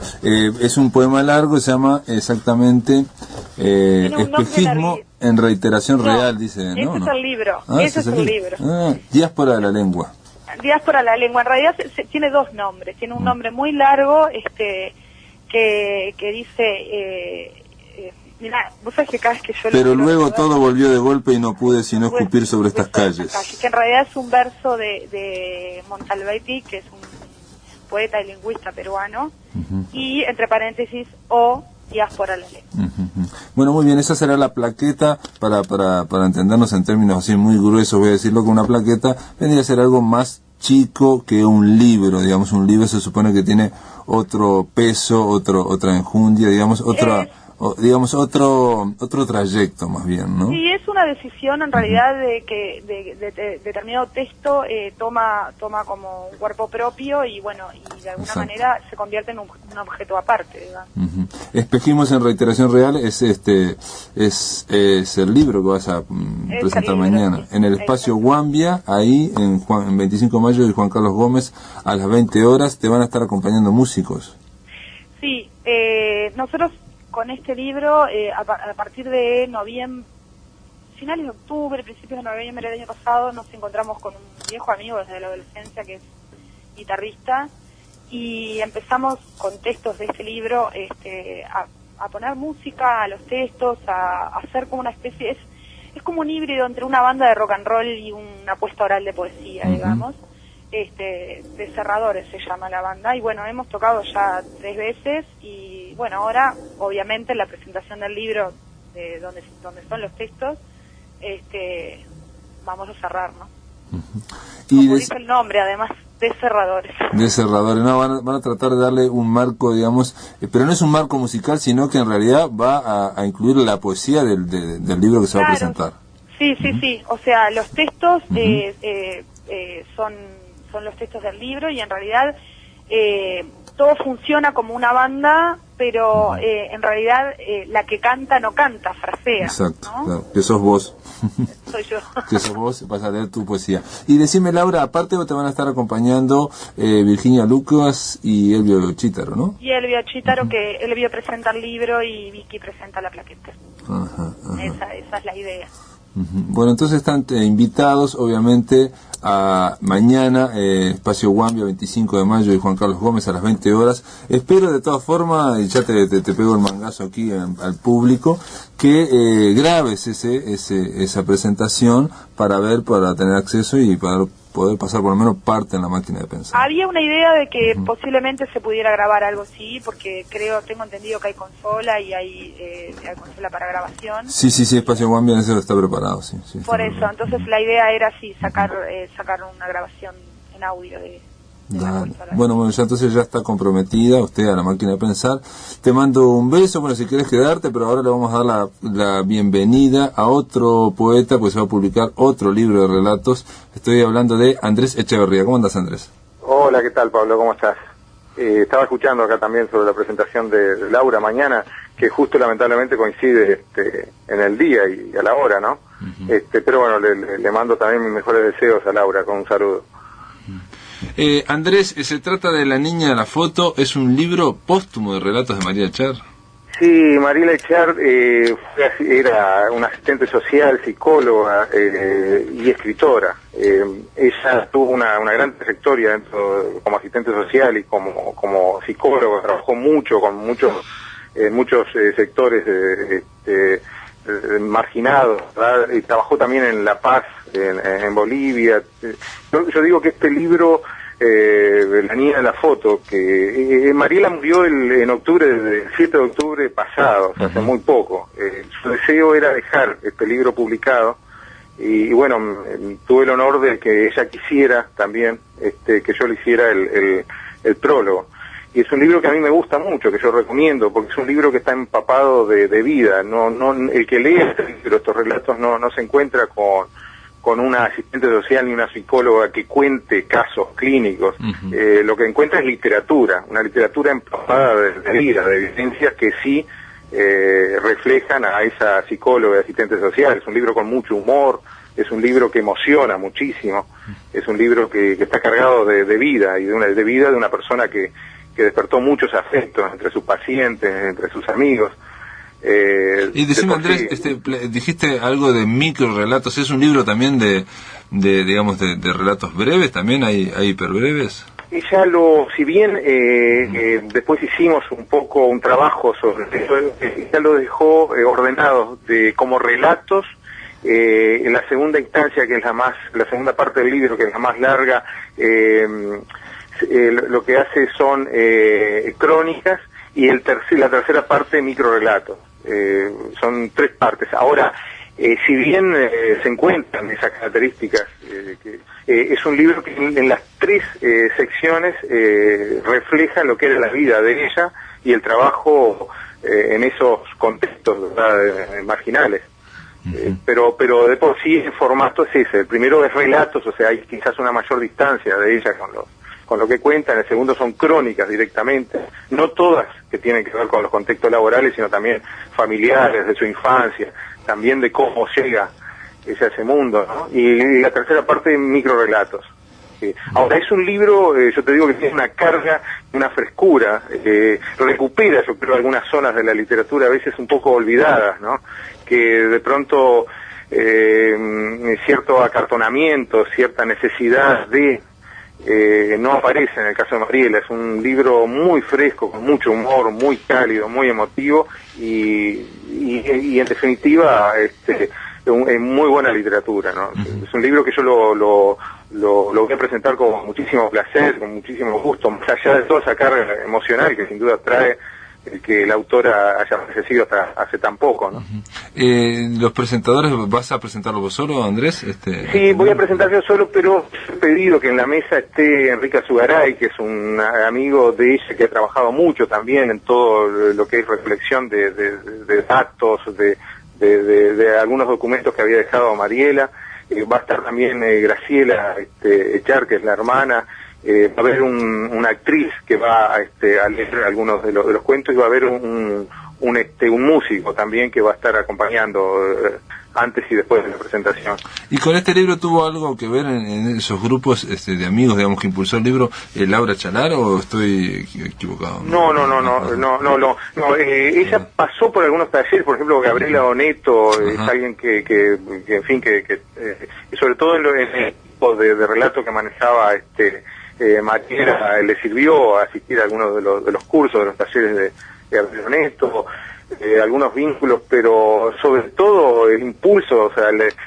Es un poema largo, se llama exactamente Espejismo en reiteración real, dice, ¿no? Ese es el libro, ese es el libro. Diáspora de la lengua. Diáspora de la lengua, en realidad tiene 2 nombres, tiene un nombre muy largo, que dice, mira, vos sabés que cada vez que yo... Pero luego todo volvió de golpe y no pude sino escupir sobre estas calles. Que en realidad es un verso de Montalbati, que es un poeta y lingüista peruano, y entre paréntesis, o diáspora la lengua. Bueno, muy bien, esa será la plaqueta, para entendernos en términos así muy gruesos, voy a decirlo, que una plaqueta vendría a ser algo más chico que un libro, digamos. Un libro se supone que tiene otro peso, otra enjundia, digamos, otro trayecto más bien, ¿no? Sí, es una decisión en realidad de que de determinado texto toma como un cuerpo propio y bueno, y de alguna manera se convierte en un objeto aparte, digamos. Espejismos en reiteración real es el libro que vas a presentar mañana en el espacio Guambia, ahí en 25 de mayo, de Juan Carlos Gómez, a las 20 horas. Te van a estar acompañando músicos. Sí, nosotros con este libro, a partir de noviembre, finales de octubre, principios de noviembre del año pasado, nos encontramos con un viejo amigo desde la adolescencia que es guitarrista, y empezamos con textos de este libro a poner música a los textos, a hacer como una especie, es como un híbrido entre una banda de rock and roll y una apuesta oral de poesía, digamos. De Cerradores se llama la banda, y bueno, hemos tocado ya 3 veces, y bueno, ahora obviamente la presentación del libro de donde son los textos, vamos a cerrar, ¿no? Como dice el nombre, además, de Cerradores. De Cerradores, no, van a tratar de darle un marco, digamos, pero no es un marco musical, sino que en realidad va a incluir la poesía del libro que se va a presentar. Sí, o sea, los textos son los textos del libro, y en realidad todo funciona como una banda, pero en realidad la que canta no canta, frasea. Exacto, ¿no? Claro, que sos vos. Soy yo. Que sos vos, vas a leer tu poesía. Y decime, Laura, aparte te van a estar acompañando Virginia Lucas y Elvio Chítaro, ¿no? Y Elvio Chítaro, que Elvio presenta el libro y Vicky presenta la plaqueta. Ajá. Esa es la idea. Bueno, entonces están invitados, obviamente, a mañana, Espacio Guambia, 25 de mayo, y Juan Carlos Gómez a las 20 horas. Espero de todas formas, y ya te pego el mangazo aquí al público, que grabes esa presentación para tener acceso y para poder pasar por lo menos parte en la máquina de pensar. Había una idea de que posiblemente se pudiera grabar algo así, porque tengo entendido que hay consola y hay consola para grabación. Sí, Espacio One bien, eso está preparado, sí. Por eso, entonces la idea era sacar una grabación en audio de Bueno, ya entonces ya está comprometida usted a la máquina de pensar. Te mando un beso, bueno, si quieres quedarte, pero ahora le vamos a dar la bienvenida a otro poeta, pues se va a publicar otro libro de relatos. Estoy hablando de Andrés Echeverría. ¿Cómo andas, Andrés? Hola, ¿qué tal, Pablo? ¿Cómo estás? Estaba escuchando acá también sobre la presentación de Laura mañana, que justo lamentablemente coincide en el día y a la hora, ¿no? Pero bueno, le mando también mis mejores deseos a Laura, con un saludo. Andrés, se trata de La niña de la foto, es un libro póstumo de relatos de Mariela Echar. Sí, Mariela Echar era una asistente social, psicóloga y escritora. Ella tuvo una gran trayectoria como asistente social y como psicóloga, trabajó mucho con muchos sectores marginados, ¿verdad? Y trabajó también en La Paz, en Bolivia. Yo digo que este libro, La niña de la foto, que Mariela murió el 7 de octubre pasado, o sea, hace muy poco. Su deseo era dejar este libro publicado y bueno, tuve el honor de que ella quisiera también que yo le hiciera el prólogo. Y es un libro que a mí me gusta mucho, que yo recomiendo, porque es un libro que está empapado de vida. El que lee este libro, estos relatos, no se encuentra con una asistente social ni una psicóloga que cuente casos clínicos. Lo que encuentra es literatura, una literatura empapada de vida, de evidencias que sí reflejan a esa psicóloga y asistente social. Es un libro con mucho humor, es un libro que emociona muchísimo, es un libro que está cargado de vida, y de vida de una persona que despertó muchos afectos entre sus pacientes, entre sus amigos. Y decime, Andrés, dijiste algo de microrelatos. ¿Es un libro también de relatos breves? ¿También hay hiperbreves? Y si bien después hicimos un trabajo sobre eso, ya lo dejó ordenado como relatos. En la segunda instancia, que es la segunda parte del libro, que es la más larga, lo que hace son crónicas, y la tercera parte microrelatos. Son 3 partes. Ahora, si bien se encuentran esas características, es un libro que en las 3 secciones refleja lo que era la vida de ella y el trabajo en esos contextos, ¿verdad?, marginales. Pero de por sí el formato es ese. El primero es relatos, o sea, hay quizás una mayor distancia de ella con lo que cuenta. En el segundo son crónicas directamente, no todas que tienen que ver con los contextos laborales, sino también familiares, de su infancia, también de cómo llega ella a ese mundo, ¿no? Y la tercera parte, microrelatos. Ahora, es un libro, yo te digo que tiene una carga, una frescura, recupera, yo creo, algunas zonas de la literatura a veces un poco olvidadas, ¿no? Que de pronto cierto acartonamiento, cierta necesidad no aparece en el caso de Mariela. Es un libro muy fresco, con mucho humor, muy cálido, muy emotivo y en definitiva es muy buena literatura, ¿no? Es un libro que yo lo voy a presentar con muchísimo placer, con muchísimo gusto, más allá de toda esa carga emocional que sin duda trae el que la autora haya fallecido hasta hace tan poco, ¿no? ¿Los presentadores vas a presentarlo vos solo, Andrés? Sí, voy a presentar yo solo, pero he pedido que en la mesa esté Enrique Azugaray, que es un amigo de ella que ha trabajado mucho también en todo lo que es reflexión de datos, de algunos documentos que había dejado Mariela. Va a estar también Graciela Echar, que es la hermana. Va a haber una actriz que va a leer algunos de los cuentos, y va a haber un músico también que va a estar acompañando antes y después de la presentación. ¿Y con este libro tuvo algo que ver en esos grupos de amigos, digamos, que impulsó el libro, Laura Chalar, o estoy equivocado? No. Ella pasó por algunos talleres, por ejemplo, Gabriela Oneto, es alguien que en fin, sobre todo en el tipo de relato que manejaba Mariela, le sirvió a asistir a algunos de los cursos, de los talleres de Gabriela Oneto, algunos vínculos, pero sobre todo el impulso. O sea,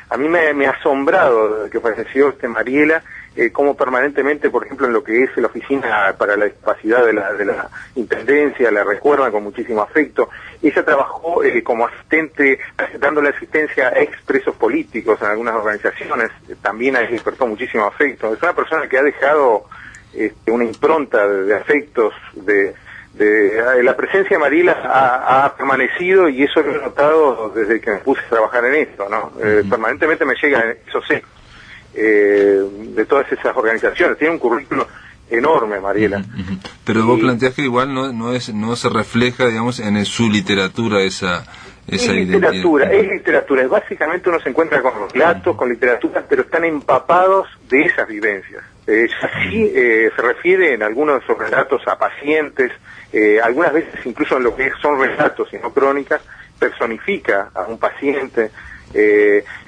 a mí me ha asombrado desde que falleció Mariela como permanentemente, por ejemplo, en lo que es la oficina para la discapacidad de la Intendencia, la recuerdan con muchísimo afecto. Ella trabajó como asistente, dándole asistencia a expresos políticos en algunas organizaciones, también ahí despertó muchísimo afecto. Es una persona que ha dejado una impronta de afectos, la presencia de Mariela ha permanecido, y eso lo he notado desde que me puse a trabajar en esto, ¿no? Permanentemente me llegan esos ecos de todas esas organizaciones. Tiene un currículo enorme, Mariela. Pero vos planteás que igual no se refleja, digamos, en su literatura esa literatura, es básicamente uno se encuentra con relatos, con literatura, pero están empapados de esas vivencias. Así se refiere en algunos de esos relatos a pacientes, algunas veces incluso en lo que son relatos y no crónicas, personifica a un paciente,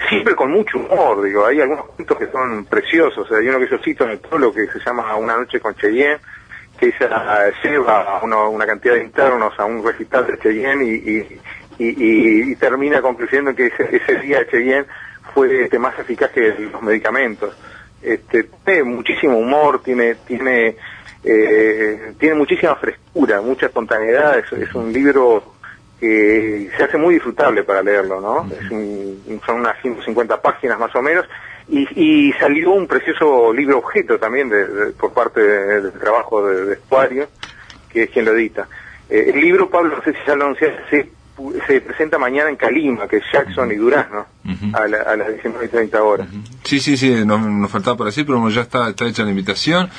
siempre con mucho humor, digo. Hay algunos cuentos que son preciosos. Hay uno que yo cito en el prólogo que se llama Una noche con Cheyenne, que ella lleva a una cantidad de internos a un recital de Cheyenne y termina concluyendo que ese día Cheyenne fue más eficaz que los medicamentos. Tiene muchísimo humor, tiene muchísima frescura, mucha espontaneidad. Es un libro que se hace muy disfrutable para leerlo, ¿no? Son unas 150 páginas más o menos, y salió un precioso libro objeto también por parte del trabajo de Estuario, que es quien lo edita. El libro, Pablo, no sé si ya lo anunciaste, se presenta mañana en Calima, que es Jackson y Durazno, a las 19:30 horas. Sí, nos faltaba para decir, pero bueno, ya está hecha la invitación.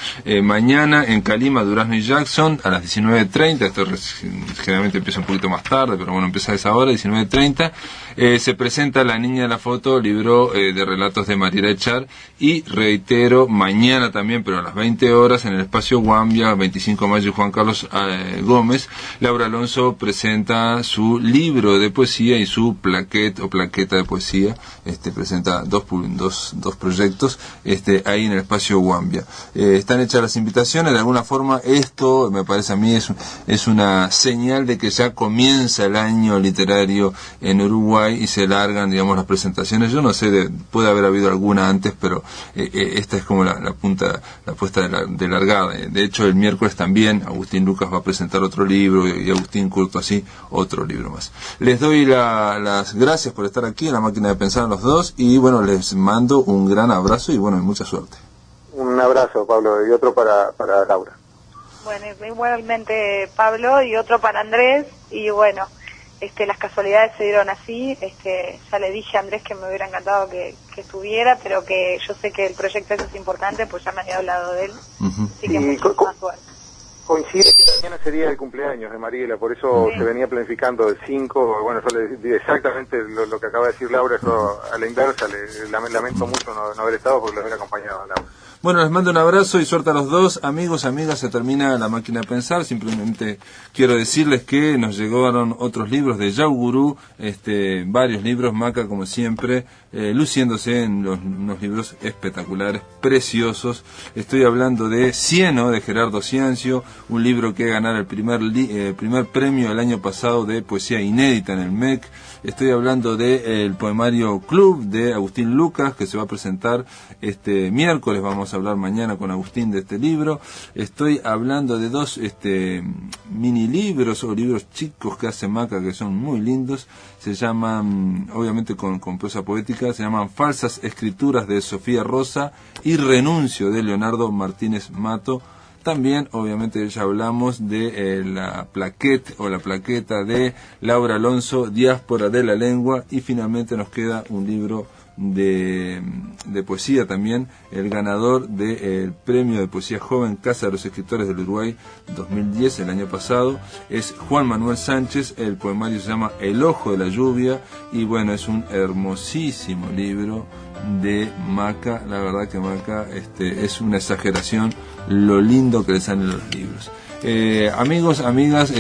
Mañana en Calima, Durazno y Jackson, a las 19:30, esto generalmente empieza un poquito más tarde, pero bueno, empieza a esa hora, 19:30, se presenta La Niña de la Foto, libro de relatos de Mariela Echar, y reitero, mañana también, pero a las 20 horas, en el espacio Guambia, 25 de mayo, Juan Carlos Gómez, Laura Alonso presenta su libro de poesía y su plaqueta de poesía. Presenta dos proyectos ahí en el espacio Guambia. Están hechas las invitaciones. De alguna forma esto me parece a mí es una señal de que ya comienza el año literario en Uruguay y se largan, digamos, las presentaciones. Yo no sé, puede haber habido alguna antes, pero esta es como la puesta de largada. De hecho, el miércoles también Agustín Lucas va a presentar otro libro, y Agustín Curto así otro libro más. Les doy las gracias por estar aquí en la máquina de pensar a los dos, y bueno, les mando un gran abrazo y bueno, mucha suerte. Un abrazo, Pablo, y otro para Laura. Bueno, igualmente Pablo, y otro para Andrés, y bueno, las casualidades se dieron así. Ya le dije a Andrés que me hubiera encantado que estuviera, pero que yo sé que el proyecto ese es importante, pues ya me había hablado de él, así que mucho más suerte. Coincide que mañana sería el cumpleaños de Mariela, por eso se venía planificando el 5, bueno, yo le di exactamente lo que acaba de decir Laura, eso a la inversa, lamento mucho no haber estado, porque lo hubiera acompañado a Laura. Bueno, les mando un abrazo y suerte a los dos. Amigos, amigas, se termina la máquina de pensar. Simplemente quiero decirles que nos llegaron otros libros de Yau Gurú, varios libros, Maca, como siempre, luciéndose en unos libros espectaculares, preciosos. Estoy hablando de Cieno, de Gerardo Ciancio, un libro que ganó el primer premio el año pasado de poesía inédita en el MEC. Estoy hablando de el poemario Club de Agustín Lucas, que se va a presentar este miércoles. Vamos a hablar mañana con Agustín de este libro. Estoy hablando de dos mini libros o libros chicos que hace Maca, que son muy lindos. Se llaman, obviamente con prosa poética, se llaman Falsas Escrituras de Sofía Rosa y Renuncio de Leonardo Martínez Mato. También, obviamente, ya hablamos de la plaqueta de Laura Alonso, Diáspora de la Lengua, y finalmente nos queda un libro de poesía también, el ganador del premio de poesía joven Casa de los Escritores del Uruguay 2010, el año pasado, es Juan Manuel Sánchez. El poemario se llama El Ojo de la Lluvia, y bueno, es un hermosísimo libro de Maca. La verdad que Maca es una exageración lo lindo que le salen los libros. Amigos, amigas,